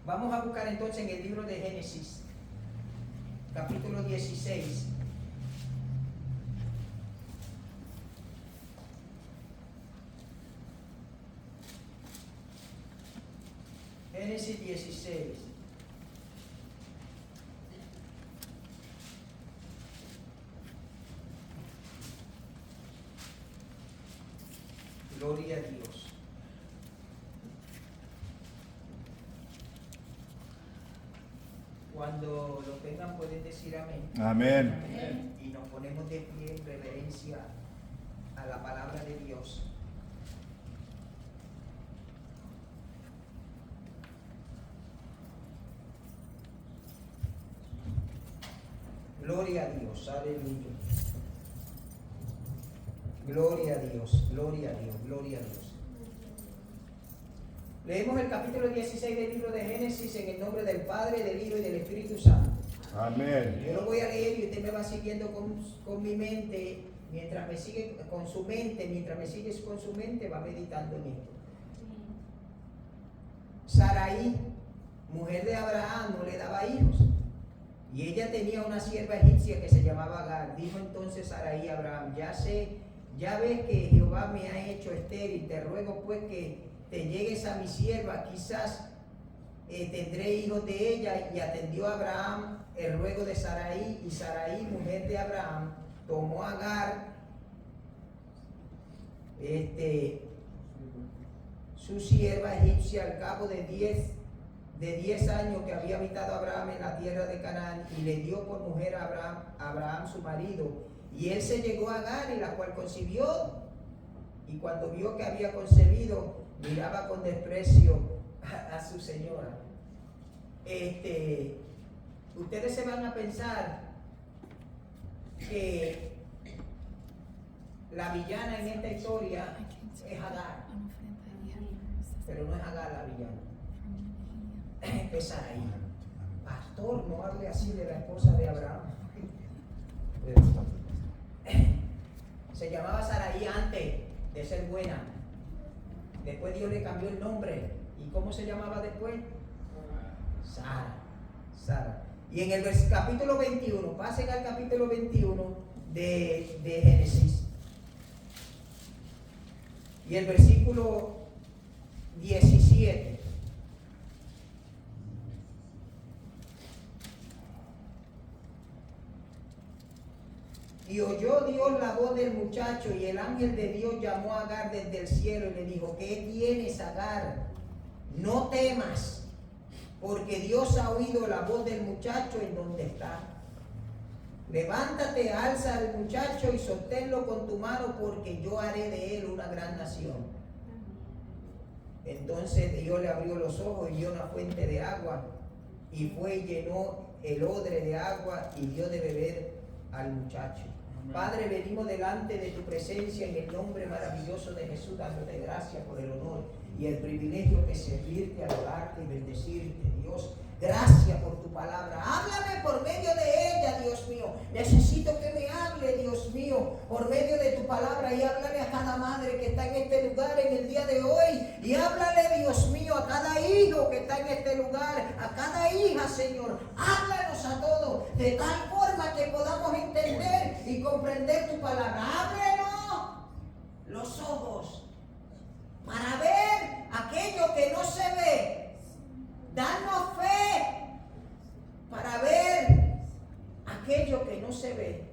Vamos a buscar entonces en el libro de Génesis, capítulo 16. Génesis 16. Gloria a Dios. Cuando lo tengan pueden decir amén. Amén. Y nos ponemos de pie en reverencia a la palabra de Dios. Gloria a Dios, aleluya. Gloria a Dios, gloria a Dios, gloria a Dios. Leemos el capítulo 16 del libro de Génesis en el nombre del Padre, del Hijo y del Espíritu Santo. Amén. Yo lo voy a leer y usted me va siguiendo con mi mente, mientras me sigue con su mente, mientras me sigues con su mente, va meditando en esto. Sarai, mujer de Abraham, no le daba hijos. Y ella tenía una sierva egipcia que se llamaba Agar. Dijo entonces Sarai a Abraham: ya ves que Jehová me ha hecho estéril, te ruego pues que te llegues a mi sierva, quizás tendré hijos de ella. Y atendió a Abraham el ruego de Sarai, y Sarai, mujer de Abraham, tomó a Agar, su sierva egipcia, al cabo de 10 años que había habitado Abraham en la tierra de Canaán, y le dio por mujer a Abraham su marido. Y él se llegó a Agar, y la cual concibió, y cuando vio que había concebido, miraba con desprecio a su señora. Ustedes se van a pensar que la villana en esta historia es Agar, pero no es Agar la villana, es Sarai. Pastor, no hable así de la esposa de Abraham. Se llamaba Sarai antes de ser buena. Después Dios le cambió el nombre. ¿Y cómo se llamaba después? Sara. Y en el capítulo 21, pasen al capítulo 21 de Génesis. Y el versículo 17. Y oyó Dios la voz del muchacho, y el ángel de Dios llamó a Agar desde el cielo y le dijo: ¿qué tienes, Agar? No temas, porque Dios ha oído la voz del muchacho en donde está. Levántate, alza al muchacho y sosténlo con tu mano, porque yo haré de él una gran nación. Entonces Dios le abrió los ojos y vio una fuente de agua, y fue y llenó el odre de agua y dio de beber al muchacho. Padre, venimos delante de tu presencia en el nombre maravilloso de Jesús, dándote gracias por el honor y el privilegio de servirte, adorarte y bendecirte. Dios, gracias por tu palabra. Háblame por medio de ella, Dios mío. Necesito que me hable, Dios mío, por medio de tu palabra, y háblale a cada madre que está en este lugar en el día de hoy, y háblale, Dios mío, a cada hijo que está en este lugar, a cada hija, Señor. Háblanos a todos. de tal forma que podamos entender y comprender tu palabra. Ábrenos los ojos para ver aquello que no se ve. Danos fe para ver aquello que no se ve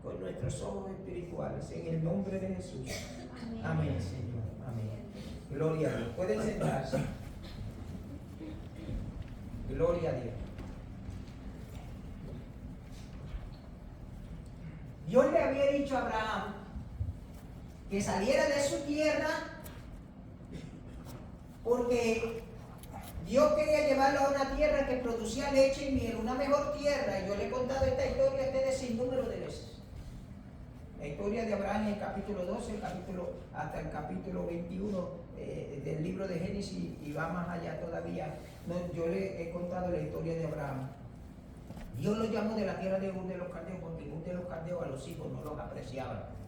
con nuestros ojos espirituales. En el nombre de Jesús. Amén, Señor. Amén. Gloria a Dios. Pueden sentarse. Gloria a Dios. Dios le había dicho a Abraham que saliera de su tierra porque Dios quería llevarlo a una tierra que producía leche y miel, una mejor tierra. Y yo le he contado esta historia a ustedes sin número de veces. La historia de Abraham en el capítulo 12, hasta el capítulo 21 del libro de Génesis, y va más allá todavía. No, yo le he contado la historia de Abraham. Dios lo llamó de la tierra de Ur de los Caldeos, porque en Ur de los Caldeos a los hijos no los apreciaban.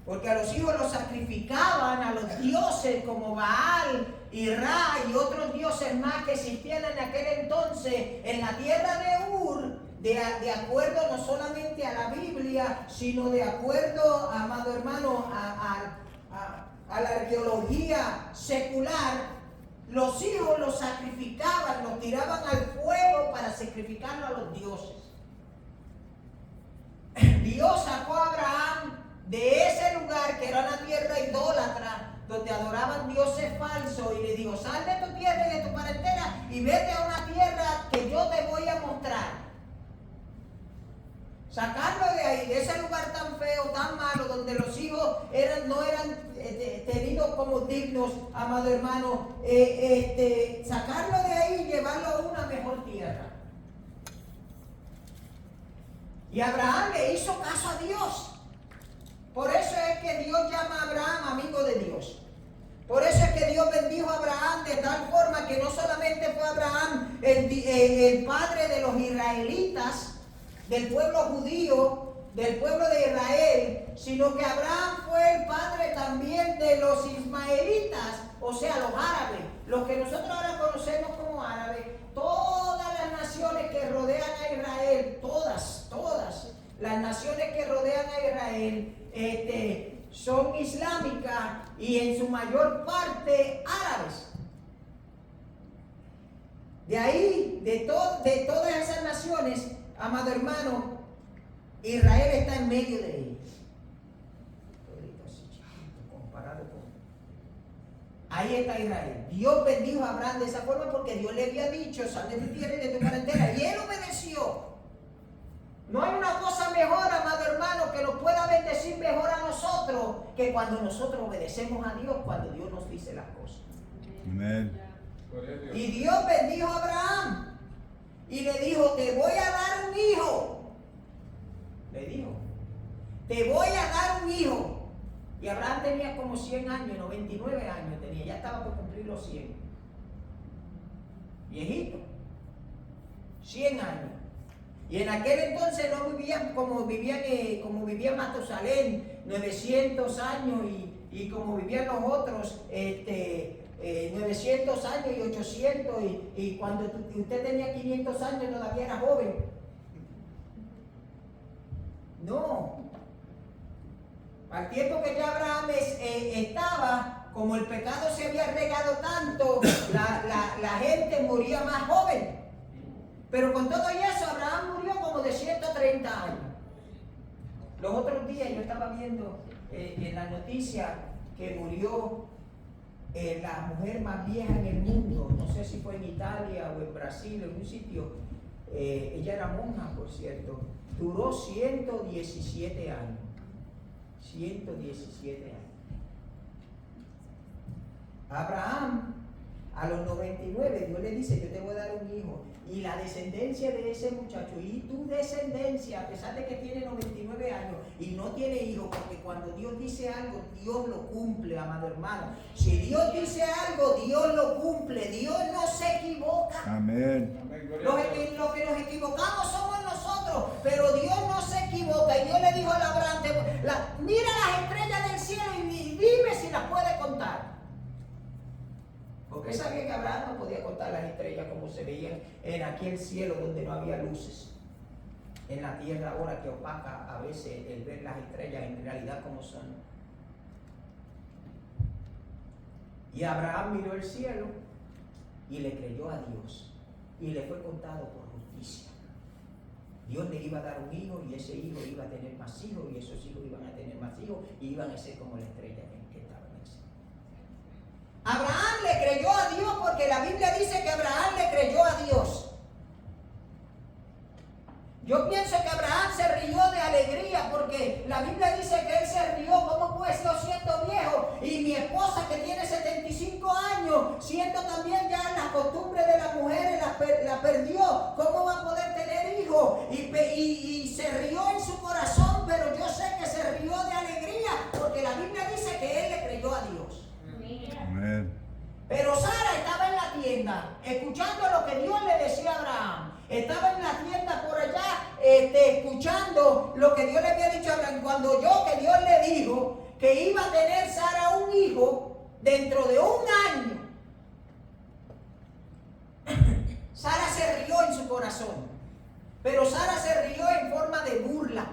Porque a los hijos los sacrificaban a los dioses como Baal y Ra y otros dioses más que existían en aquel entonces en la tierra de Ur. De acuerdo no solamente a la Biblia, sino de acuerdo, amado hermano, a la arqueología secular, los hijos los sacrificaban, los tiraban al fuego para sacrificarlo a los dioses. Dios sacó a Abraham de ese lugar que era una tierra idólatra, donde adoraban dioses falsos, y le dijo: sal de tu tierra y de tu parentela y vete a una tierra que yo te voy a mostrar. Sacarlo de ahí, de ese lugar tan feo, tan malo, donde los hijos no eran tenidos como dignos, amado hermano, sacarlo de ahí y llevarlo a una mejor tierra. Y Abraham le hizo caso a Dios. Por eso es que Dios llama a Abraham amigo de Dios. Por eso es que Dios bendijo a Abraham de tal forma que no solamente fue Abraham el padre de los israelitas, del pueblo judío, del pueblo de Israel, sino que Abraham fue el padre también de los ismaelitas, o sea, los árabes, los que nosotros ahora conocemos como árabes. Todas las naciones que rodean a Israel, todas las naciones que rodean a Israel, son islámicas y en su mayor parte árabes. De ahí, de todas esas naciones, amado hermano, Israel está en medio de ellos. Comparado con... Ahí está Israel. Dios bendijo a Abraham de esa forma porque Dios le había dicho: sal de tu tierra y de tu parentela. Y él obedeció. No hay una cosa mejor, amado hermano, que nos pueda bendecir mejor a nosotros que cuando nosotros obedecemos a Dios, cuando Dios nos dice las cosas. Amén. Y Dios bendijo a Abraham. Y le dijo: te voy a dar un hijo. Le dijo: te voy a dar un hijo. Y Abraham tenía como 100 años, 99 años tenía, ya estaba por cumplir los 100. Viejito. 100 años. Y en aquel entonces no vivían como vivía Matusalén, 900 años, y como vivían los otros, 900 años y 800, y cuando usted tenía 500 años todavía era joven. No. Al tiempo que ya Abraham estaba, como el pecado se había regado tanto, la gente moría más joven. Pero con todo eso, Abraham murió como de 130 años. Los otros días yo estaba viendo en la noticia que murió la mujer más vieja en el mundo. No sé si fue en Italia o en Brasil, en un sitio. Ella era monja, por cierto. Duró 117 años. 117 años. Abraham, a los 99, Dios le dice: yo te voy a dar un hijo. Y la descendencia de ese muchacho, y tu descendencia, a pesar de que tiene 99 años y no tiene hijos, porque cuando Dios dice algo, Dios lo cumple, amado hermano. Si Dios dice algo, Dios lo cumple. Dios no se equivoca. Amén. Los que nos equivocamos somos nosotros, pero Dios no se equivoca. Y Dios le dijo a Abraham: mira las estrellas del cielo y dime si las puedes contar. Porque sabía que Abraham no podía contar las estrellas como se veían en aquel cielo donde no había luces. en la tierra ahora que opaca a veces el ver las estrellas en realidad como son. Y Abraham miró el cielo y le creyó a Dios y le fue contado por justicia. Dios le iba a dar un hijo y ese hijo iba a tener más hijos y esos hijos iban a tener más hijos y iban a ser como la estrella que estaba en el cielo. Abraham le creyó a Dios porque la Biblia dice que Abraham le creyó a Dios. Yo pienso que Abraham se rió de alegría porque la Biblia dice que él se rió. ¿Cómo pues yo siendo viejo y mi esposa que tiene 75 años, siendo también ya la costumbre de las mujeres, la perdió? ¿Cómo va a poder tener hijos? Y se rió en su corazón, pero yo sé que se rió de alegría porque la Biblia dice que él le creyó a Dios. Amén. Pero Sara estaba en la tienda, escuchando lo que Dios le decía a Abraham. Estaba en la tienda por allá, escuchando lo que Dios le había dicho a Abraham. Cuando oyó que Dios le dijo que iba a tener Sara un hijo dentro de un año, Sara se rió en su corazón. Pero Sara se rió en forma de burla.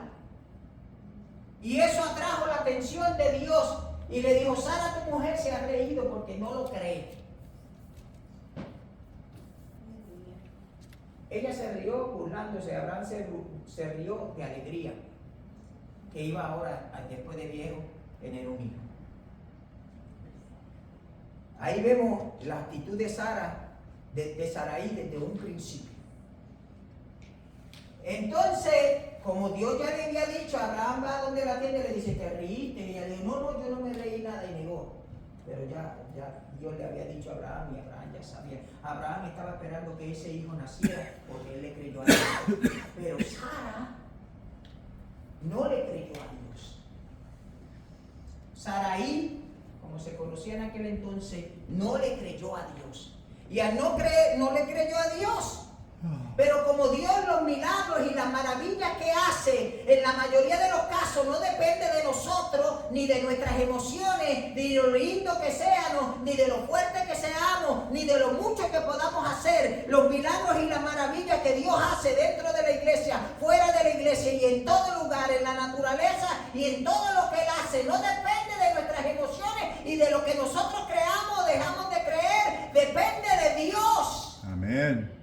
Y eso atrajo la atención de Dios. Y le dijo: Sara, tu mujer se ha reído porque no lo cree. Ella se rió burlándose. Abraham se rió de alegría que iba ahora, después de viejo, tener un hijo. Ahí vemos la actitud de Sara, de Sarai desde un principio. Entonces, como Dios ya le había dicho, Abraham va donde la tienda y le dice: ¿te reíste? Y ella le dijo: no, yo no me reí nada, y negó. Pero ya Dios le había dicho a Abraham y Abraham ya sabía. Abraham estaba esperando que ese hijo naciera porque él le creyó a Dios. Pero Sara no le creyó a Dios. Sarai, como se conocía en aquel entonces, no le creyó a Dios. Y al no creer, no le creyó a Dios. Pero como Dios, los milagros y las maravillas que hace, en la mayoría de los casos no depende de nosotros, ni de nuestras emociones, ni de lo lindo que seamos, ni de lo fuerte que seamos, ni de lo mucho que podamos hacer. Los milagros y las maravillas que Dios hace dentro de la iglesia, fuera de la iglesia y en todo lugar, en la naturaleza y en todo lo que Él hace, no depende de nuestras emociones y de lo que nosotros creamos o dejamos de creer. Depende de Dios. Amén.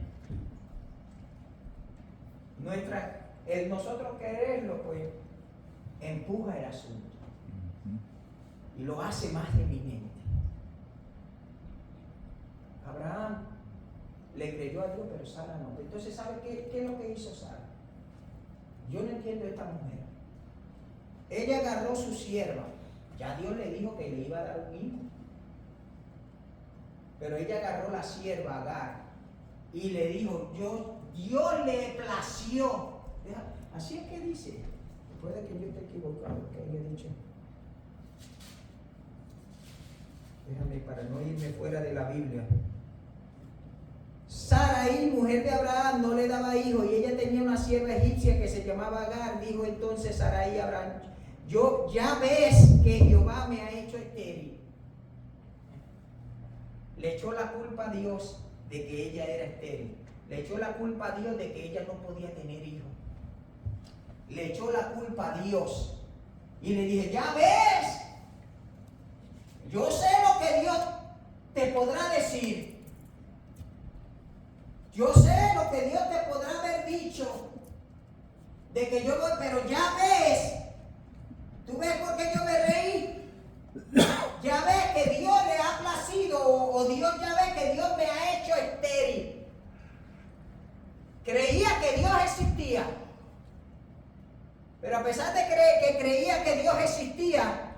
Nosotros quererlo, pues, empuja el asunto y lo hace más eminente. Abraham le creyó a Dios, pero Sara no. Entonces, ¿sabe qué es lo que hizo Sara? Yo no entiendo a esta mujer. Ella agarró su sierva. Ya Dios le dijo que le iba a dar un hijo. Pero ella agarró la sierva Agar y le dijo: Dios le plació. Así es que dice. Puede que yo esté equivocado, que haya dicho. Déjame, para no irme fuera de la Biblia. Sarai, mujer de Abraham, no le daba hijos y ella tenía una sierva egipcia que se llamaba Agar. Dijo entonces Sarai a Abraham: ya ves que Jehová me ha hecho estéril. Le echó la culpa a Dios de que ella era estéril. Le echó la culpa a Dios de que ella no podía tener hijos. Le echó la culpa a Dios. Y le dije: ya ves, yo sé lo que Dios te podrá decir. Yo sé lo que Dios te podrá haber dicho. De que yo voy, pero ya ves. ¿Tú ves por qué yo me reí? Ya ves que Dios le ha placido, o Dios ya ve que Dios me ha hecho estéril. Creía que Dios existía. Pero a pesar de que creía que Dios existía,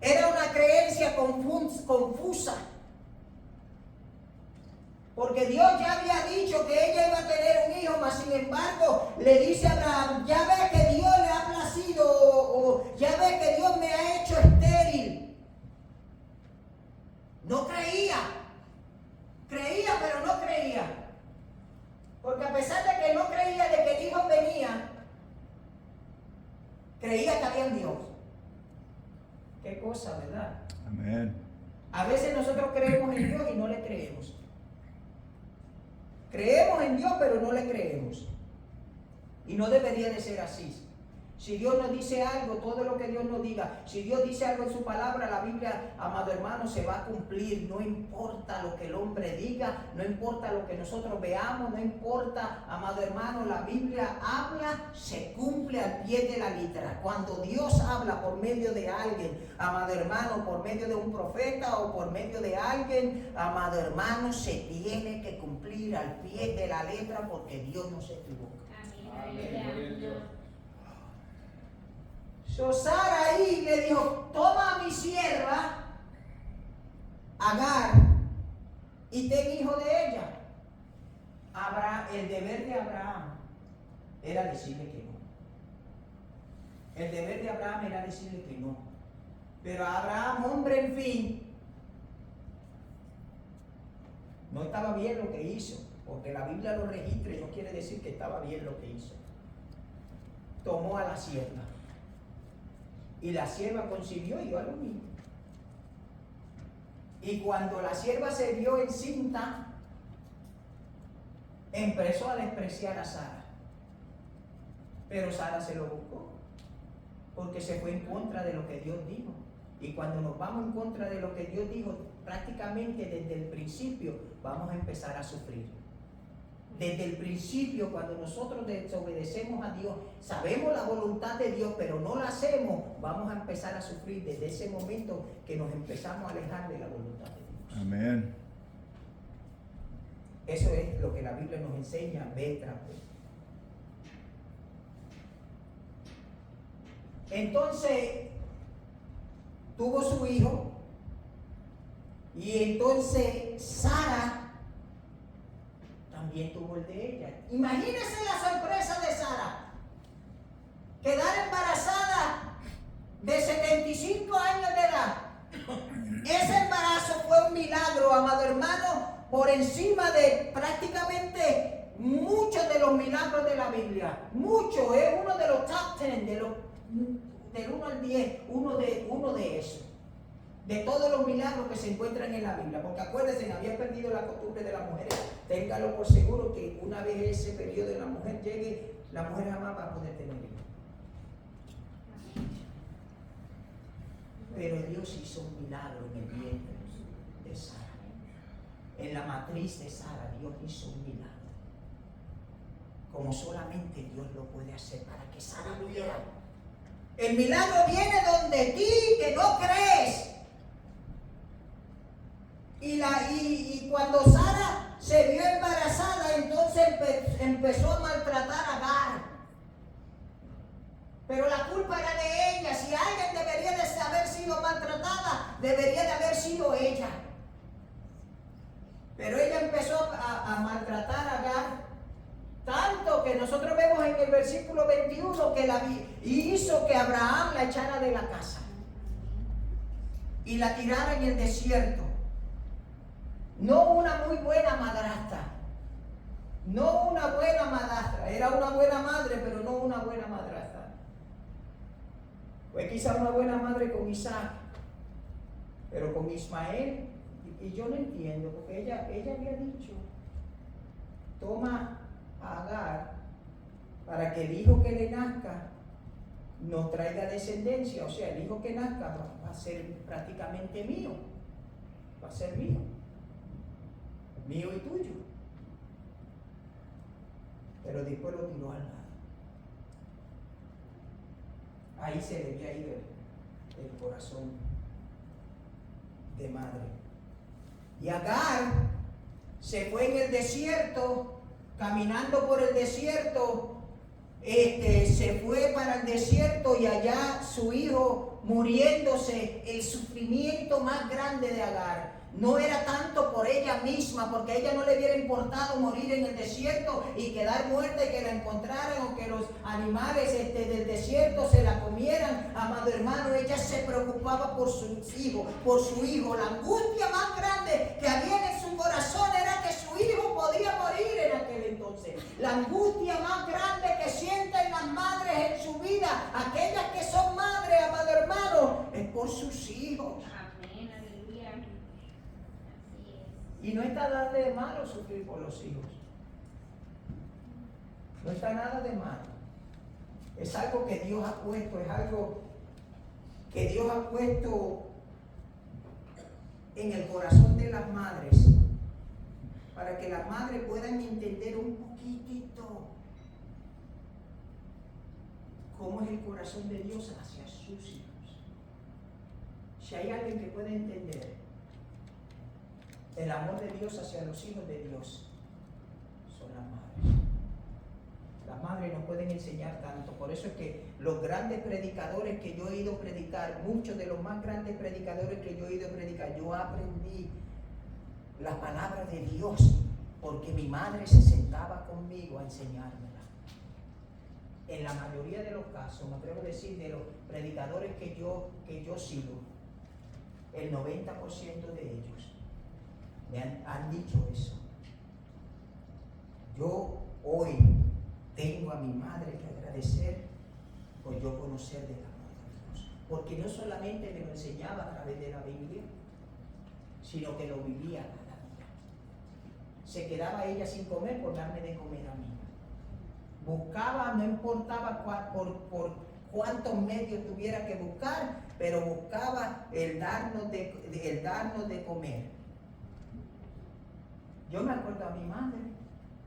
era una creencia confusa. Porque Dios ya había dicho que ella iba a tener un hijo, mas sin embargo le dice a Abraham: ya ve que Dios le ha placido, o ya ve que Dios me ha hecho estéril. No creía. Creía, pero no creía. Porque a pesar de que no creía de que el hijo venía, creía que había un Dios. Qué cosa, ¿verdad? Amén. A veces nosotros creemos en Dios y no le creemos. Creemos en Dios, pero no le creemos. Y no debería de ser así. Si Dios nos dice algo, todo lo que Dios nos diga, si Dios dice algo en su palabra, la Biblia, amado hermano, se va a cumplir. No importa lo que el hombre diga, no importa lo que nosotros veamos, no importa, amado hermano, la Biblia habla, se cumple al pie de la letra. Cuando Dios habla por medio de alguien, amado hermano, por medio de un profeta o por medio de alguien, amado hermano, se tiene que cumplir al pie de la letra porque Dios no se equivoca. Amén. So, Sara ahí le dijo, toma a mi sierva Agar y ten hijo de ella. El deber de Abraham era decirle que no. El deber de Abraham era decirle que no. Pero Abraham, hombre en fin, no estaba bien lo que hizo, porque la Biblia lo registra y no quiere decir que estaba bien lo que hizo. Tomó a la sierva. Y la sierva concibió y dio a luz. Y cuando la sierva se vio encinta, empezó a despreciar a Sara. Pero Sara se lo buscó, porque se fue en contra de lo que Dios dijo. Y cuando nos vamos en contra de lo que Dios dijo, prácticamente desde el principio vamos a empezar a sufrir. Desde el principio, cuando nosotros desobedecemos a Dios, sabemos la voluntad de Dios, pero no la hacemos, vamos a empezar a sufrir desde ese momento que nos empezamos a alejar de la voluntad de Dios. Amén. Eso es lo que la Biblia nos enseña vez tras vez. Entonces, tuvo su hijo, y entonces Sara también tuvo el de ella. Imagínense la sorpresa de Sara. Quedar embarazada de 75 años de edad. Ese embarazo fue un milagro, amado hermano, por encima de prácticamente muchos de los milagros de la Biblia. Mucho, es uno de los top 10, del 1 al 10, uno de esos. De todos los milagros que se encuentran en la Biblia, porque acuérdense, había perdido la costumbre de las mujeres. Téngalo por seguro que una vez ese periodo de la mujer llegue, la mujer jamás va a poder tener hijos. Pero Dios hizo un milagro en el vientre de Sara. En la matriz de Sara, Dios hizo un milagro. Como solamente Dios lo puede hacer para que Sara viera. El milagro viene donde ti que no crees. Y cuando Sara se vio embarazada, entonces empezó a maltratar a Agar. Pero la culpa era de ella. Si alguien debería de haber sido maltratada, debería de haber sido ella. Pero ella empezó a maltratar a Agar, tanto que nosotros vemos en el versículo 21 que hizo que Abraham la echara de la casa y la tirara en el desierto. No una muy buena madrastra. No una buena madrastra. Era una buena madre, pero no una buena madrastra. Fue quizá una buena madre con Isaac, pero con Ismael, y yo no entiendo, porque ella había dicho, toma a Agar para que el hijo que le nazca nos traiga descendencia. O sea, el hijo que nazca va a ser prácticamente mío. Va a ser mío. Mío y tuyo. Pero después lo tiró al lado. Ahí se le había ido el corazón de madre. Y Agar se fue en el desierto, caminando por el desierto, se fue para el desierto y allá su hijo muriéndose. El sufrimiento más grande de Agar no era tanto por ella misma, porque a ella no le hubiera importado morir en el desierto y quedar muerta y que la encontraran o que los animales del desierto se la comieran. Amado hermano, ella se preocupaba por su hijo. La angustia más grande que había en su corazón era que su hijo podía morir en aquel entonces. La angustia más grande que sienten las madres en su vida, aquellas que son madres, amado hermano, es por sus hijos. Y no está nada de malo sufrir por los hijos. No está nada de malo. Es algo que Dios ha puesto, es algo que Dios ha puesto en el corazón de las madres, para que las madres puedan entender un poquitito cómo es el corazón de Dios hacia sus hijos. Si hay alguien que puede entender el amor de Dios hacia los hijos de Dios, son las madres. Las madres nos pueden enseñar tanto. Por eso es que los grandes predicadores que yo he ido a predicar, muchos de los más grandes predicadores que yo he ido a predicar, yo aprendí las palabras de Dios porque mi madre se sentaba conmigo a enseñármela. En la mayoría de los casos, me atrevo a decir, de los predicadores que yo sigo, el 90% de ellos me han dicho eso. Yo hoy tengo a mi madre que agradecer por yo conocer del amor de Dios. Porque no solamente me lo enseñaba a través de la Biblia, sino que lo vivía cada día. Se quedaba ella sin comer por darme de comer a mí. Buscaba, no importaba por cuántos medios tuviera que buscar, pero buscaba el darnos de comer. Yo me acuerdo a mi madre,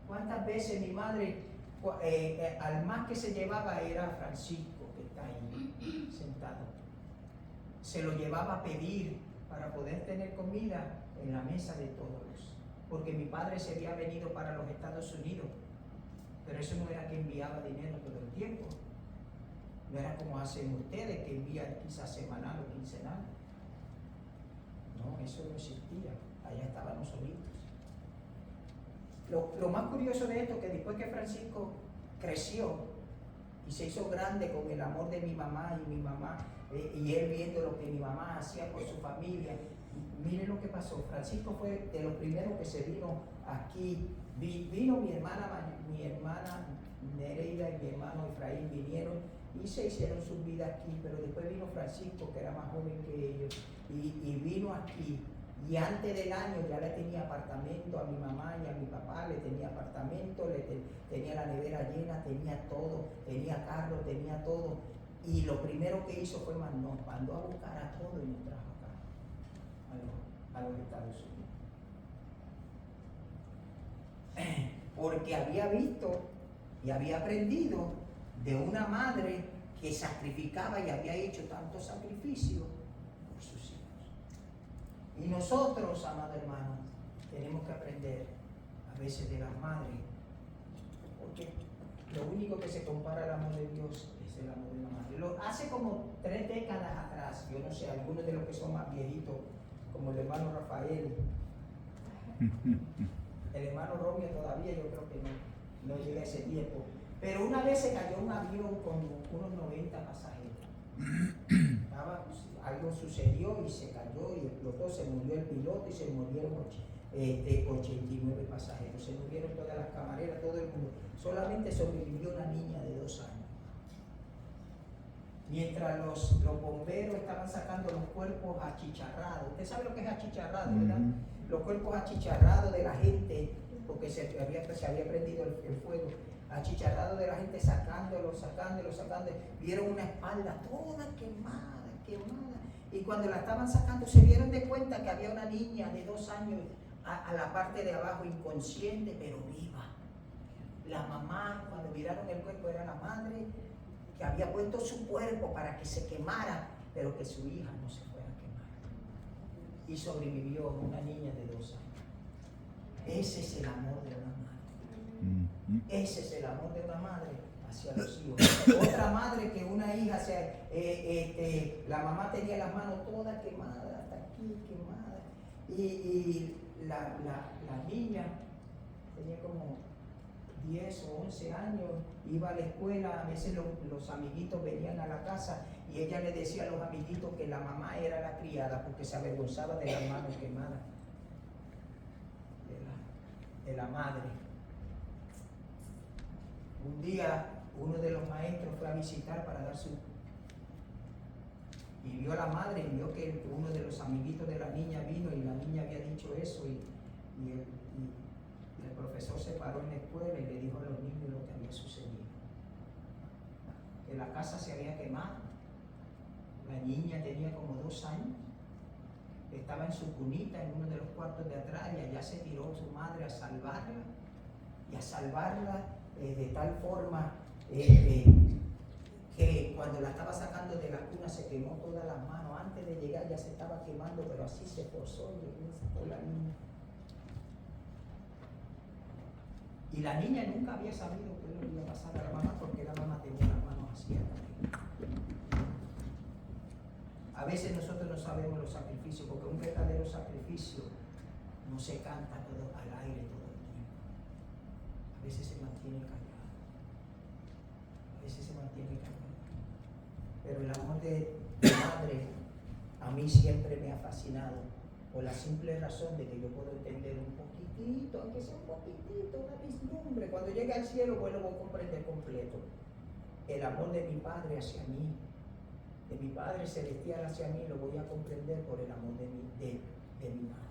cuántas veces mi madre, al más que se llevaba era Francisco, que está ahí sentado. Se lo llevaba a pedir para poder tener comida en la mesa de todos, porque mi padre se había venido para los Estados Unidos, pero eso no era que enviaba dinero todo el tiempo, no era como hacen ustedes que envían quizás semanal o quincenal. No, eso no existía, allá estaban los solitos. Lo más curioso de esto es que después que Francisco creció y se hizo grande con el amor de mi mamá y él viendo lo que mi mamá hacía por su familia, miren lo que pasó. Francisco fue de los primeros que se vino aquí. Vino mi hermana Nereida y mi hermano Efraín vinieron y se hicieron su vida aquí, pero después vino Francisco, que era más joven que ellos, y vino aquí. Y antes del año ya le tenía apartamento a mi mamá y a mi papá, le tenía apartamento, tenía la nevera llena, tenía todo, tenía carro, tenía todo. Y lo primero que hizo fue nos mandó a buscar a todo y nos trajo acá, a los Estados Unidos. Porque había visto y había aprendido de una madre que sacrificaba y había hecho tanto sacrificio por sus hijos. Y nosotros, amados hermanos, tenemos que aprender a veces de las madres, porque lo único que se compara al amor de Dios es el amor de la madre. Hace como 3 décadas atrás, yo no sé, algunos de los que son más viejitos, como el hermano Rafael, el hermano Romeo todavía yo creo que no llega a ese tiempo, pero una vez se cayó un avión con unos 90 pasajeros. Algo sucedió y se cayó y explotó, se murió el piloto y se murieron 89 pasajeros, se murieron todas las camareras, todo el mundo. Solamente sobrevivió una niña de 2 años. Mientras los bomberos estaban sacando los cuerpos achicharrados. Usted sabe lo que es achicharrado, ¿verdad? Los cuerpos achicharrados de la gente, porque se había prendido el fuego. Achicharrados de la gente sacándolo. Vieron una espalda toda quemada. Y cuando la estaban sacando se dieron de cuenta que había una niña de 2 años a la parte de abajo inconsciente pero viva. La mamá, cuando miraron el cuerpo, era la madre que había puesto su cuerpo para que se quemara, pero que su hija no se fuera a quemar. Y sobrevivió una niña de 2 años. Ese es el amor de una madre. Ese es el amor de una madre hacia los hijos. Otra madre que una hija, la mamá tenía las manos todas quemadas, hasta aquí quemadas, y la niña tenía como 10 o 11 años, iba a la escuela, a veces los amiguitos venían a la casa y ella le decía a los amiguitos que la mamá era la criada porque se avergonzaba de las manos quemadas de la madre. Un día uno de los maestros fue a visitar para dar y vio a la madre y vio que uno de los amiguitos de la niña vino y la niña había dicho eso y el profesor se paró en la escuela y le dijo a los niños lo que había sucedido. la casa se había quemado. La niña tenía como 2 años. Estaba en su cunita en uno de los cuartos de atrás y allá se tiró su madre a salvarla. Y a salvarla de tal forma que cuando la estaba sacando de la cuna se quemó todas las manos. Antes de llegar ya se estaba quemando, pero así se forzó y sacó la niña. Y la niña nunca había sabido que le iba a pasar a la mamá porque la mamá tenía las manos así. A veces nosotros no sabemos los sacrificios, porque un verdadero sacrificio no se canta todo al aire todo el tiempo. A veces se mantiene callado. A veces se mantiene callado. Pero el amor de madre a mí siempre me ha fascinado, por la simple razón de que yo puedo entender un poquitito, aunque sea un poquitito, una vislumbre. Cuando llegue al cielo, bueno, voy a comprender completo el amor de mi Padre hacia mí, de mi Padre Celestial hacia mí, lo voy a comprender por el amor de mi madre.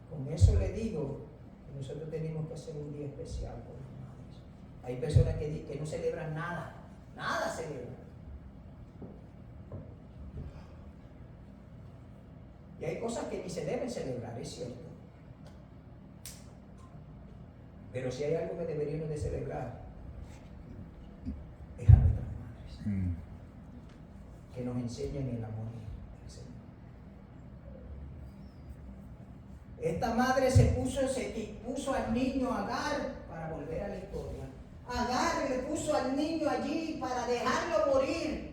Con eso le digo que nosotros tenemos que hacer un día especial por las madres. Hay personas que no celebran nada, nada celebran. Y hay cosas que ni se deben celebrar, es cierto. Pero si hay algo que deberíamos de celebrar, es a nuestras madres. Que nos enseñen el amor del Señor. Esta madre se puso al niño Agar, para volver a la historia. Agar le puso al niño allí para dejarlo morir.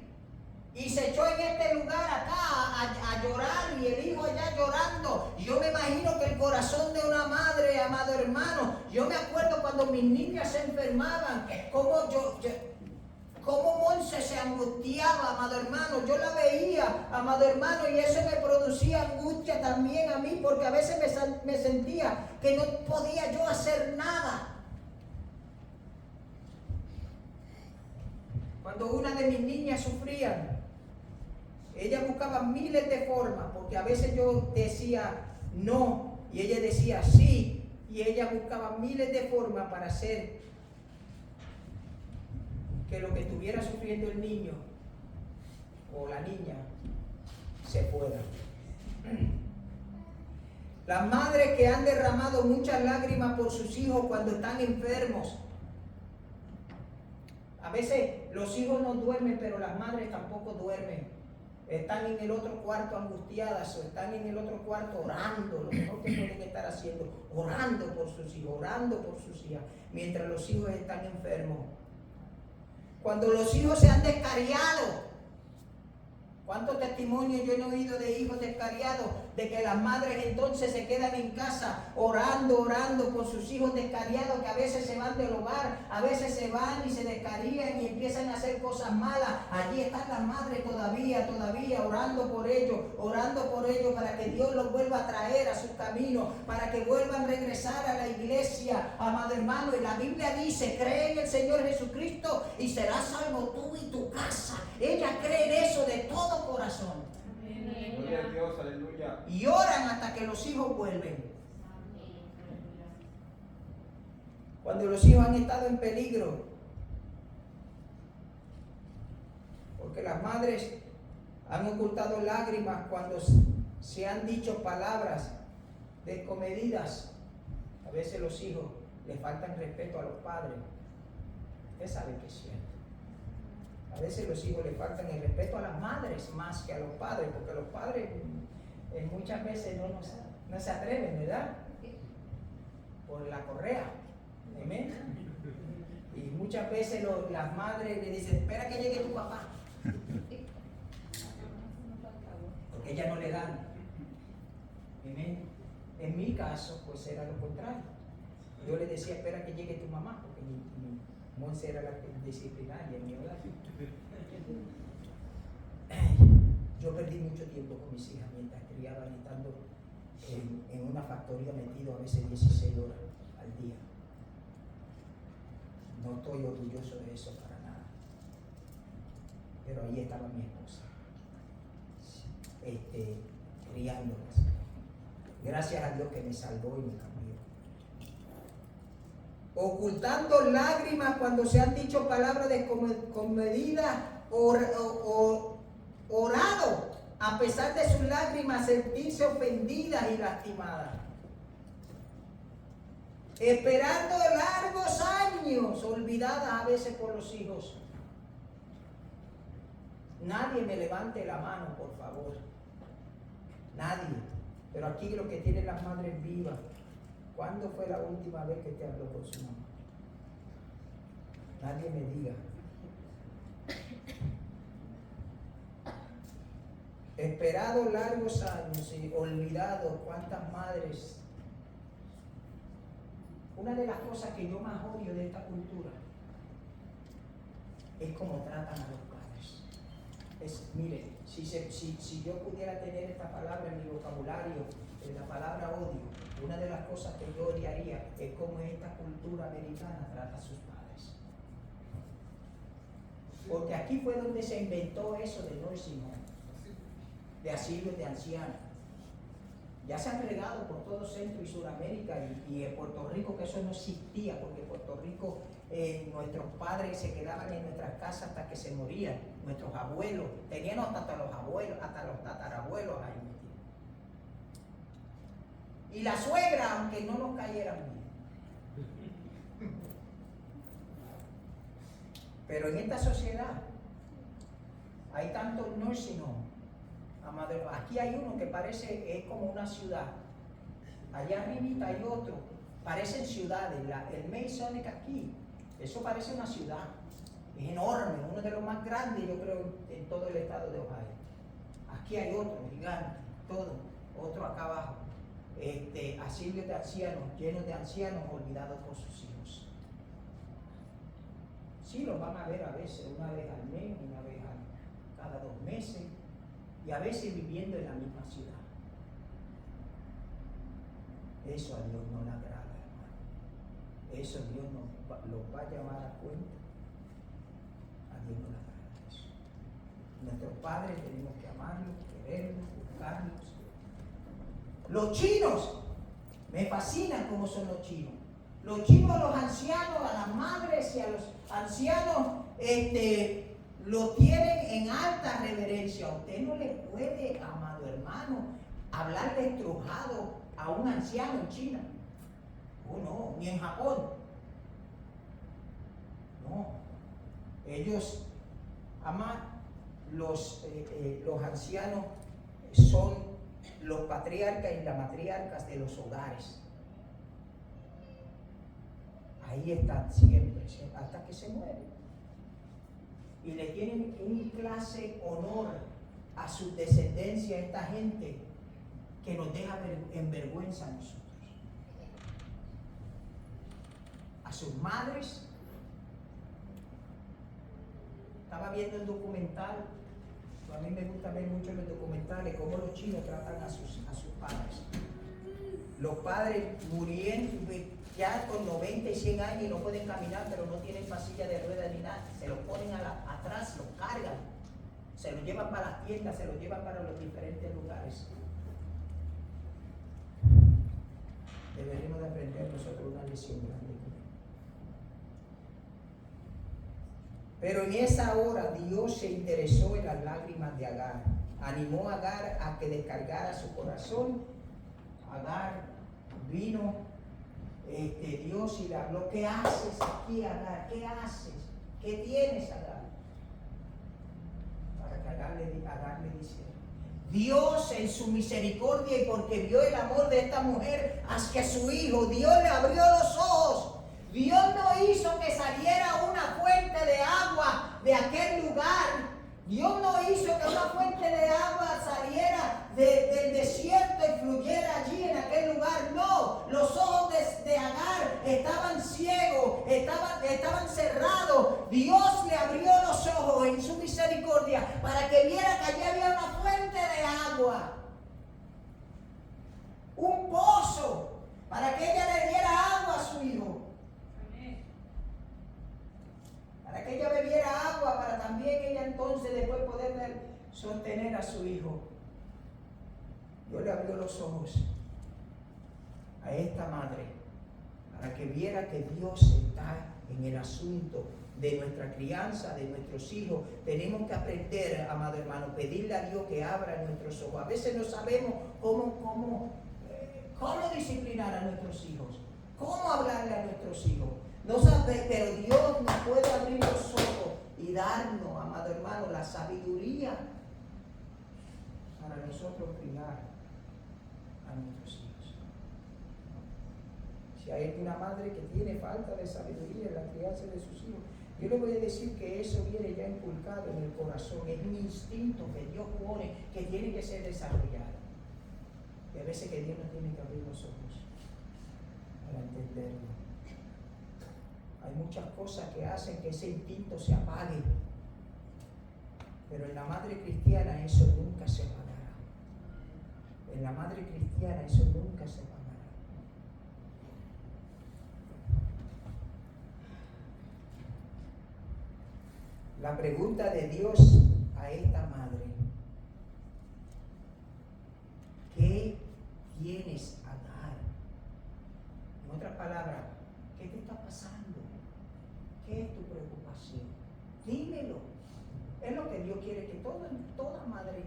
Y se echó en este lugar acá a llorar, y el hijo allá llorando. Yo me imagino que el corazón de una madre, amado hermano, yo me acuerdo cuando mis niñas se enfermaban, cómo Monse se angustiaba, amado hermano. Yo la veía, amado hermano, y eso me producía angustia también a mí, porque a veces me sentía que no podía yo hacer nada. Cuando una de mis niñas sufría, ella buscaba miles de formas, porque a veces yo decía no y ella decía sí, y ella buscaba miles de formas para hacer que lo que estuviera sufriendo el niño o la niña se fuera. Las madres que han derramado muchas lágrimas por sus hijos cuando están enfermos. A veces los hijos no duermen, pero las madres tampoco duermen. Están en el otro cuarto angustiadas, o están en el otro cuarto orando, lo mejor que pueden estar haciendo, orando por sus hijos, orando por sus hijas, mientras los hijos están enfermos. Cuando los hijos se han descarriado, ¿cuántos testimonios yo he oído de hijos descarriados? De que las madres entonces se quedan en casa orando por sus hijos descarriados, que a veces se van del hogar, a veces se van y se descarrían y empiezan a hacer cosas malas. Allí están las madres todavía orando por ellos para que Dios los vuelva a traer a su camino, para que vuelvan a regresar a la iglesia, amado hermano. Y la Biblia dice: cree en el Señor Jesucristo y serás salvo tú y tu casa. Ella cree en eso de todo corazón. Gloria a Dios, aleluya. Y oran hasta que los hijos vuelven. Cuando los hijos han estado en peligro, porque las madres han ocultado lágrimas cuando se han dicho palabras descomedidas. A veces los hijos les faltan respeto a los padres. Usted sabe que es cierto. A veces los hijos le faltan el respeto a las madres más que a los padres, porque los padres muchas veces no se atreven, ¿verdad? Por la correa. Amén. Y muchas veces las madres le dicen: espera que llegue tu papá. Porque ellas no le dan. Amén. En mi caso, pues era lo contrario. Yo le decía: espera que llegue tu mamá, porque mi Monse era la disciplinaria en mi hogar. Yo perdí mucho tiempo con mis hijas mientras criaban, estando en una factoría metido a veces 16 horas al día. No estoy orgulloso de eso para nada. Pero ahí estaba mi esposa, criándolas. Gracias a Dios que me salvó y me cambió. ocultando lágrimas cuando se han dicho palabras descomedidas, orado a pesar de sus lágrimas, sentirse ofendidas y lastimadas. Esperando largos años, olvidadas a veces por los hijos. Nadie me levante la mano, por favor. Nadie. Pero aquí lo que tienen las madres vivas. ¿Cuándo fue la última vez que te habló con su mamá? Nadie me diga. Esperado largos años y olvidado, ¿cuántas madres? Una de las cosas que yo más odio de esta cultura es cómo tratan a los padres. Mire, si yo pudiera tener esta palabra en mi vocabulario, la palabra odio, una de las cosas que yo odiaría es cómo esta cultura americana trata a sus padres. Porque aquí fue donde se inventó eso de nursing home, de asilos de ancianos. Ya se han regado por todo Centro y Suramérica y en Puerto Rico, que eso no existía, porque en Puerto Rico nuestros padres se quedaban en nuestras casas hasta que se morían. Nuestros abuelos, tenían hasta los abuelos, hasta los tatarabuelos ahí metidos. Y la suegra, aunque no nos cayeran bien. Pero en esta sociedad hay tantos nursing homes. Aquí hay uno que es como una ciudad. Allá arribita hay otro. Parecen ciudades. El Masonic aquí, eso parece una ciudad. Es enorme, uno de los más grandes, yo creo, en todo el estado de Ohio. Aquí hay otro gigante, todo. Otro acá abajo. Asilos de ancianos, llenos de ancianos olvidados por sus hijos. Sí, los van a ver a veces, una vez al mes, una vez cada 2 meses. Y a veces viviendo en la misma ciudad. Eso a Dios no le agrada, hermano. Eso Dios los va a llamar a cuenta. A Dios no le agrada eso. Nuestros padres tenemos que amarlos, quererlos, buscarlos. Los chinos, me fascinan cómo son los chinos. Los chinos, a los ancianos, a las madres y a los ancianos, lo tienen en alta reverencia. Usted no le puede, amado hermano, hablar de estrujado a un anciano en China. Oh, no, ni en Japón. No. Ellos aman los ancianos, son los patriarcas y las matriarcas de los hogares. Ahí están siempre, hasta que se mueren. Y le tienen un clase honor a su descendencia, a esta gente que nos deja en vergüenza a nosotros. A sus madres. Estaba viendo el documental, a mí me gusta ver mucho los documentales, cómo los chinos tratan a sus padres. Los padres muriendo ya con 90 y 100 años y no pueden caminar, pero no tienen pasilla de ruedas ni nada. Se los ponen atrás, los cargan, se los llevan para las tiendas, se los llevan para los diferentes lugares. Deberíamos de aprender nosotros una lección grande. Pero en esa hora Dios se interesó en las lágrimas de Agar. Animó a Agar a que descargara su corazón. Agar vino Dios y le habló. ¿Qué haces aquí, Agar? ¿Qué haces? ¿Qué tienes, Agar? Para que Agar le dice: Dios en su misericordia y porque vio el amor de esta mujer hacia su hijo, Dios le abrió los ojos. Dios no hizo que saliera una fuente de agua de aquel lugar. Dios no hizo que una fuente de agua saliera del desierto y fluyera allí en aquel lugar. No, los ojos de Agar estaban ciegos, estaban cerrados. Dios le abrió los ojos en su misericordia para que viera que allí había una fuente de agua. Un pozo para que ella le diera agua a su hijo. Para que ella bebiera agua, para también ella entonces después poder sostener a su hijo. Dios le abrió los ojos a esta madre para que que viera que Dios está en el asunto de nuestra crianza, de nuestros hijos. Tenemos que aprender, amado hermano, pedirle a Dios que abra nuestros ojos. A veces no sabemos cómo disciplinar a nuestros hijos, cómo hablarle a nuestros hijos. No sabe, pero Dios nos puede abrir los ojos y darnos, amado hermano, la sabiduría para nosotros criar a nuestros hijos. Si hay alguna madre que tiene falta de sabiduría en la crianza de sus hijos, yo le voy a decir que eso viene ya inculcado en el corazón. Es un instinto que Dios pone que tiene que ser desarrollado. Y a veces que Dios nos tiene que abrir los ojos para entenderlo. Hay muchas cosas que hacen que ese instinto se apague. Pero en la madre cristiana eso nunca se apagará. En la madre cristiana eso nunca se apagará. La pregunta de Dios a esta madre: ¿qué tienes a dar? En otras palabras, ¿qué te está pasando? ¿Qué es tu preocupación? Dímelo. Es lo que Dios quiere que toda madre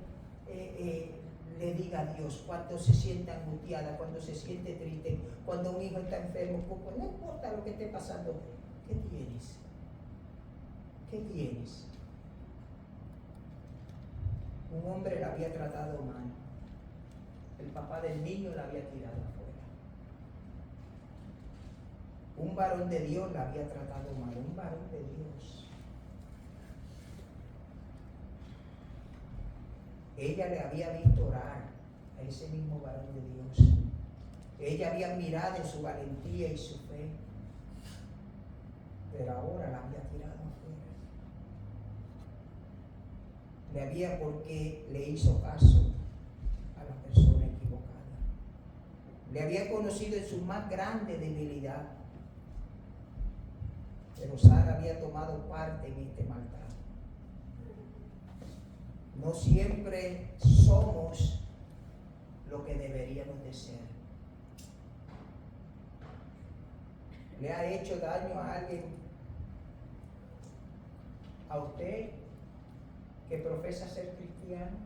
le diga a Dios cuando se siente angustiada, cuando se siente triste, cuando un hijo está enfermo. No importa lo que esté pasando. ¿Qué tienes? ¿Qué tienes? Un hombre la había tratado mal. El papá del niño la había tirado afuera. Un varón de Dios la había tratado mal. Un varón de Dios. Ella le había visto orar a ese mismo varón de Dios. Ella había mirado en su valentía y su fe. Pero ahora la había tirado afuera. Porque le hizo caso a la persona equivocada. Le había conocido en su más grande debilidad. Pero Sara había tomado parte en este maltrato. No siempre somos lo que deberíamos de ser. ¿Le ha hecho daño a alguien? ¿A usted que profesa ser cristiano?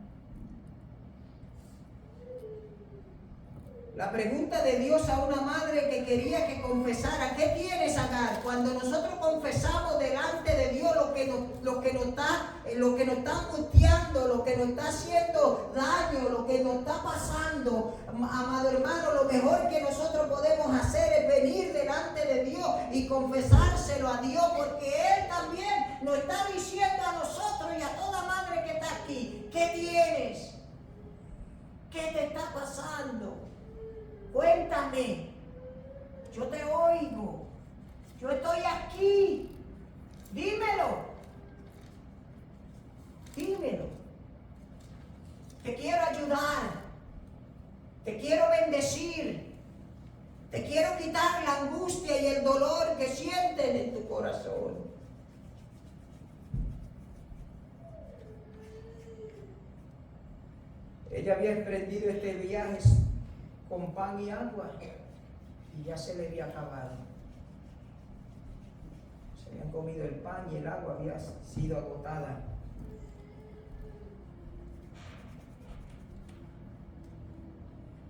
La pregunta de Dios a una madre que quería que confesara: ¿qué tienes, Agar? Cuando nosotros confesamos delante de Dios lo que nos está angustiando, lo que nos está haciendo daño, lo que nos está pasando, amado hermano, lo mejor que nosotros podemos hacer es venir delante de Dios y confesárselo a Dios, porque Él también nos está diciendo a nosotros y a toda madre que está aquí: ¿qué tienes? ¿Qué te está pasando? Cuéntame, yo te oigo, yo estoy aquí, dímelo, te quiero ayudar, te quiero bendecir, te quiero quitar la angustia y el dolor que sienten en tu corazón. Ella había emprendido este viaje con pan y agua y ya se le había acabado. Se habían comido el pan y el agua había sido agotada.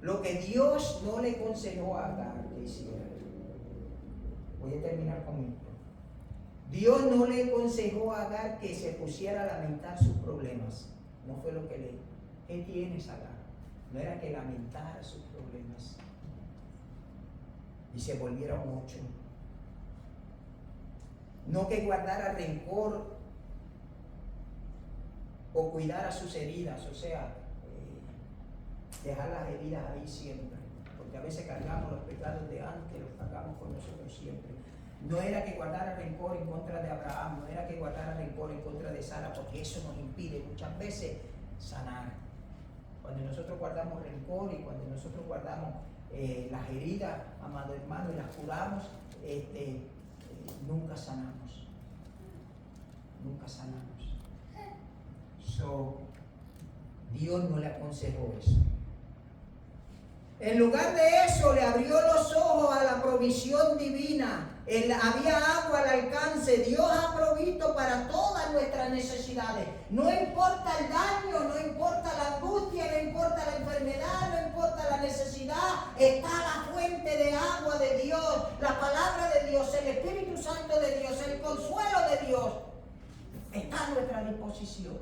Lo que Dios no le aconsejó a Agar que hiciera. Voy a terminar con esto. Dios no le aconsejó a Agar que se pusiera a lamentar sus problemas. No fue lo que le dijo. ¿Qué tienes, Agar? No era que lamentara sus problemas y se volviera un 8. No que guardara rencor o cuidara sus heridas, o sea, dejar las heridas ahí siempre, porque a veces cargamos los pecados de antes, los cargamos con nosotros siempre. No era que guardara rencor en contra de Abraham, no era que guardara rencor en contra de Sara, porque eso nos impide muchas veces sanar. Cuando nosotros guardamos rencor y cuando nosotros guardamos las heridas, amado hermano, y las curamos, nunca sanamos. Nunca sanamos. Dios no le aconsejó eso. En lugar de eso, le abrió los ojos a la provisión divina. Había agua al alcance. Dios ha provisto para todas nuestras necesidades. No importa el daño, no importa la angustia, no importa la enfermedad, no importa la necesidad. Está la fuente de agua de Dios, la palabra de Dios, el Espíritu Santo de Dios, el consuelo de Dios. Está a nuestra disposición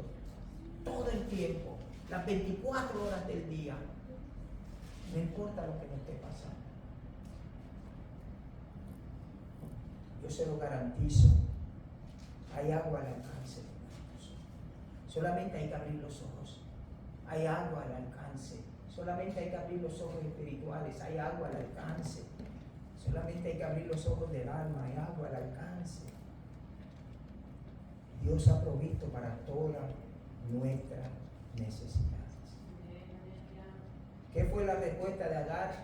todo el tiempo, las 24 horas del día. No importa lo que nos esté pasando. Yo se lo garantizo. Hay agua al alcance. Solamente hay que abrir los ojos. Hay agua al alcance. Solamente hay que abrir los ojos espirituales. Hay agua al alcance. Solamente hay que abrir los ojos del alma. Hay agua al alcance. Dios ha provisto para todas nuestras necesidades. ¿Qué fue la respuesta de Agar?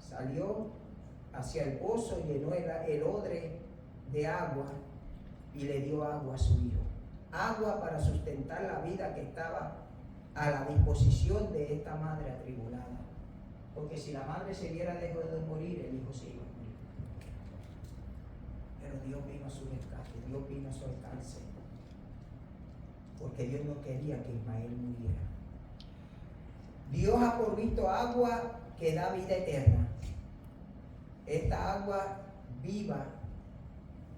Salió hacia el pozo, llenó el odre de agua y le dio agua a su hijo. Agua para sustentar la vida que estaba a la disposición de esta madre atribulada. Porque si la madre se viera lejos de morir, el hijo se iba a morir. Pero Dios vino a su rescate, Dios vino a su alcance. Porque Dios no quería que Ismael muriera. Dios ha provisto agua que da vida eterna. Esta agua viva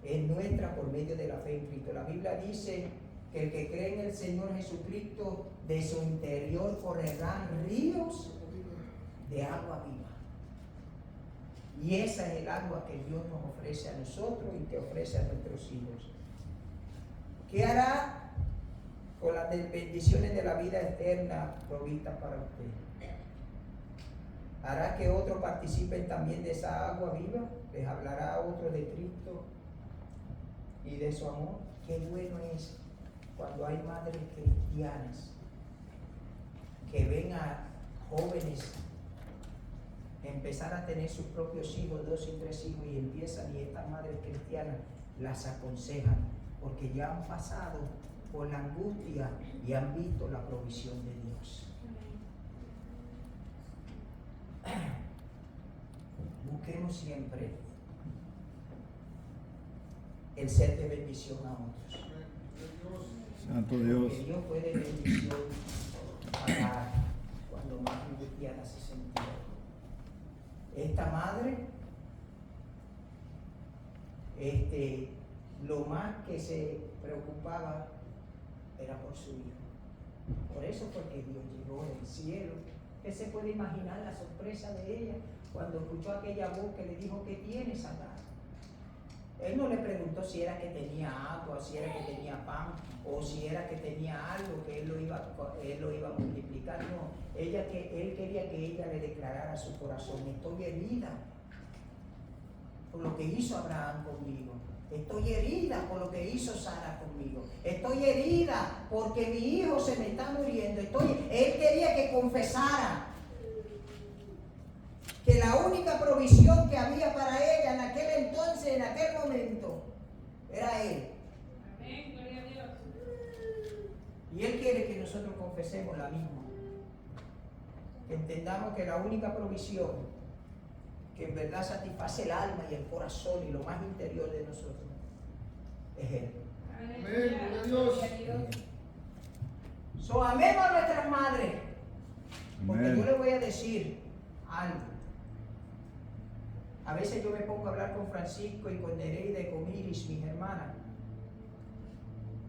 es nuestra por medio de la fe en Cristo. La Biblia dice que el que cree en el Señor Jesucristo, de su interior correrán ríos de agua viva. Y esa es el agua que Dios nos ofrece a nosotros y que ofrece a nuestros hijos. ¿Qué hará con las bendiciones de la vida eterna provistas para usted? ¿Hará que otros participen también de esa agua viva? ¿Les hablará a otros de Cristo y de su amor? Qué bueno es cuando hay madres cristianas que ven a jóvenes empezar a tener sus propios hijos, 2 y 3 hijos, y empiezan, y estas madres cristianas las aconsejan, porque ya han pasado por la angustia y han visto la provisión de Dios. Busquemos siempre el ser de bendición a otros. Santo Dios. Porque Dios fue de bendición a cuando más angustiada se sentía. Esta madre, lo más que se preocupaba era por su hijo. Por eso fue que Dios llegó del cielo. ¿Qué se puede imaginar la sorpresa de ella cuando escuchó aquella voz que le dijo: ¿qué tienes, Agar? Él no le preguntó si era que tenía agua, si era que tenía pan, o si era que tenía algo que él lo iba a multiplicar. No, él quería que ella le declarara a su corazón: estoy herida por lo que hizo Abraham conmigo. Estoy herida por lo que hizo Sara conmigo. Estoy herida porque mi hijo se me está muriendo. Él quería que confesara que la única provisión que había para ella en aquel entonces, en aquel momento, era Él. Amén, gloria a Dios. Y Él quiere que nosotros confesemos la misma. Que entendamos que la única provisión que en verdad satisface el alma y el corazón y lo más interior de nosotros es Él. Amén, gloria a Dios. Amemos a nuestras madres. Porque Amén. yo le voy a decir algo. A veces yo me pongo a hablar con Francisco y con Nereida y con Iris, mis hermanas,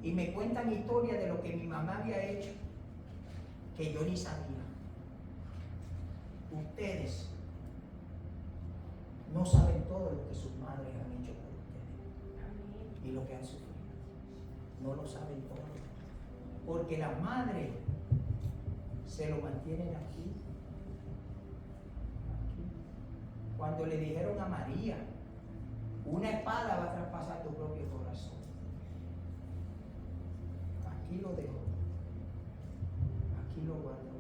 y me cuentan historia de lo que mi mamá había hecho, que yo ni sabía. Ustedes no saben todo lo que sus madres han hecho por ustedes y lo que han sufrido. No lo saben todo. Porque las madres se lo mantienen aquí. Cuando le dijeron a María: una espada va a traspasar tu propio corazón, aquí lo dejó, aquí lo guardó.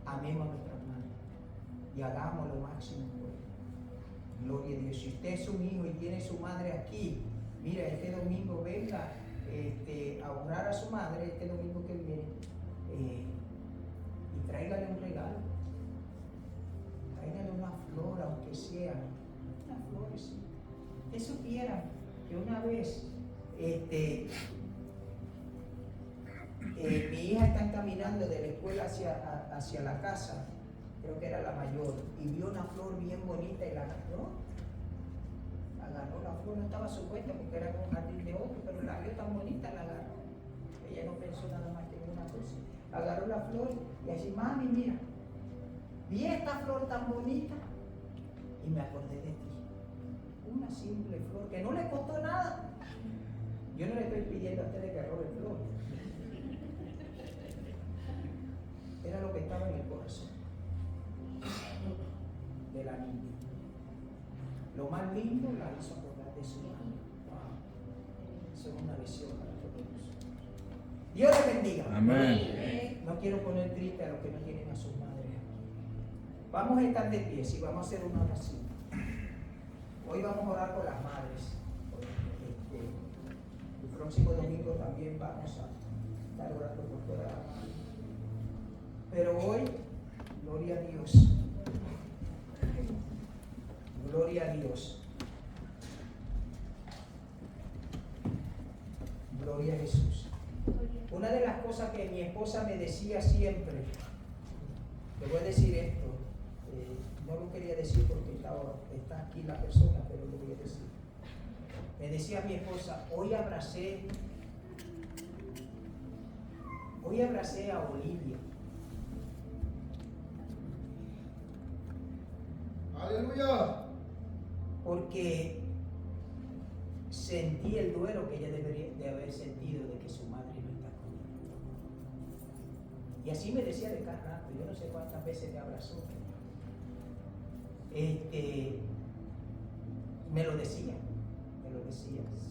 Amemos a nuestras madres y hagamos lo máximo por ellas. Gloria a Dios. Si usted es un hijo y tiene su madre aquí, mira, este domingo venga a honrar a su madre, este domingo que viene. y tráigale un regalo. Tráigale una flor, aunque sea una florecita. Que supieran que una vez mi hija está caminando de la escuela hacia la casa, creo que era la mayor, y vio una flor bien bonita y la agarró. Agarró la flor, no estaba supuesta porque era un jardín de otro, pero la vio tan bonita, la agarró. Ella no pensó nada más que en una cosa. Agarró la flor y así, mami, mira, vi esta flor tan bonita y me acordé de ti. Una simple flor que no le costó nada. Yo no le estoy pidiendo a ustedes que roben flor. Era lo que estaba en el corazón de la niña. Lo más lindo la hizo acordar de su madre. Wow. Eso es una lección para todos. Dios les bendiga. Amén. No quiero poner triste a los que no tienen a sus madres. Vamos a estar de pie y vamos a hacer una oración. Hoy vamos a orar por las madres. El próximo domingo también vamos a estar orando por todas las madres. Pero hoy, gloria a Dios. Gloria a Dios. Gloria a Jesús. Una de las cosas que mi esposa me decía siempre, te voy a decir esto, no lo quería decir porque está aquí la persona, pero lo voy a decir. Me decía mi esposa, hoy abracé a Olivia. Aleluya. Porque sentí el duelo que ella debería de haber sentido de que su madre no está con ella. Y así me decía de cada rato, yo no sé cuántas veces me abrazó. Me lo decía.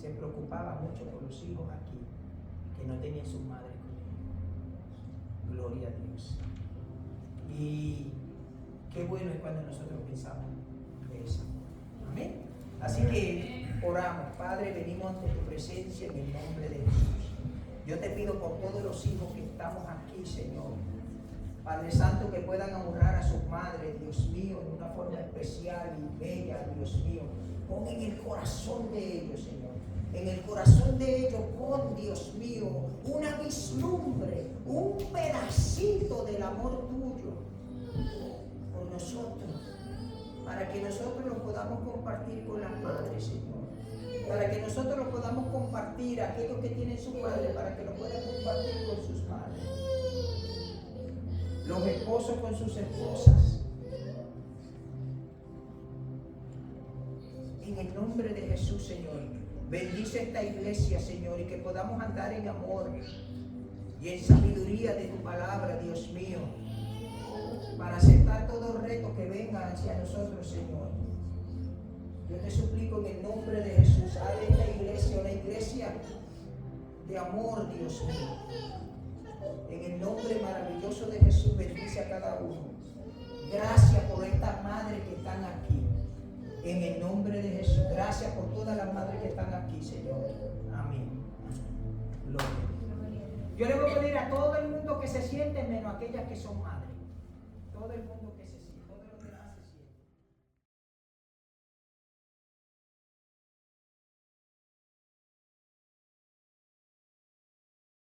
Se preocupaba mucho por los hijos aquí, que no tenían sus madres con ellos. Gloria a Dios. Y qué bueno es cuando nosotros pensamos de eso. Amén. Así que oramos. Padre, venimos ante tu presencia en el nombre de Jesús. Yo te pido por todos los hijos que estamos aquí, Señor. Padre Santo, que puedan honrar a sus madres, Dios mío, de una forma especial y bella, Dios mío. Pon en el corazón de ellos, Señor. En el corazón de ellos, pon, Dios mío, una vislumbre, un pedacito del amor tuyo por nosotros, para que nosotros lo podamos compartir con las madres, Señor. Para que nosotros lo podamos compartir, aquellos que tienen su madre, para que lo puedan compartir con sus madres. Los esposos con sus esposas. En el nombre de Jesús, Señor, bendice esta iglesia, Señor, y que podamos andar en amor y en sabiduría de tu palabra, Dios mío, para aceptar todo reto que venga hacia nosotros, Señor. Yo te suplico en el nombre de Jesús, haz de esta iglesia una iglesia de amor, Dios mío. En el nombre maravilloso de Jesús, bendice a cada uno. Gracias por estas madres que están aquí. En el nombre de Jesús, gracias por todas las madres que están aquí, Señor. Amén. Gloria. Yo le voy a pedir a todo el mundo que se siente, menos aquellas que son madres. Todo el mundo que se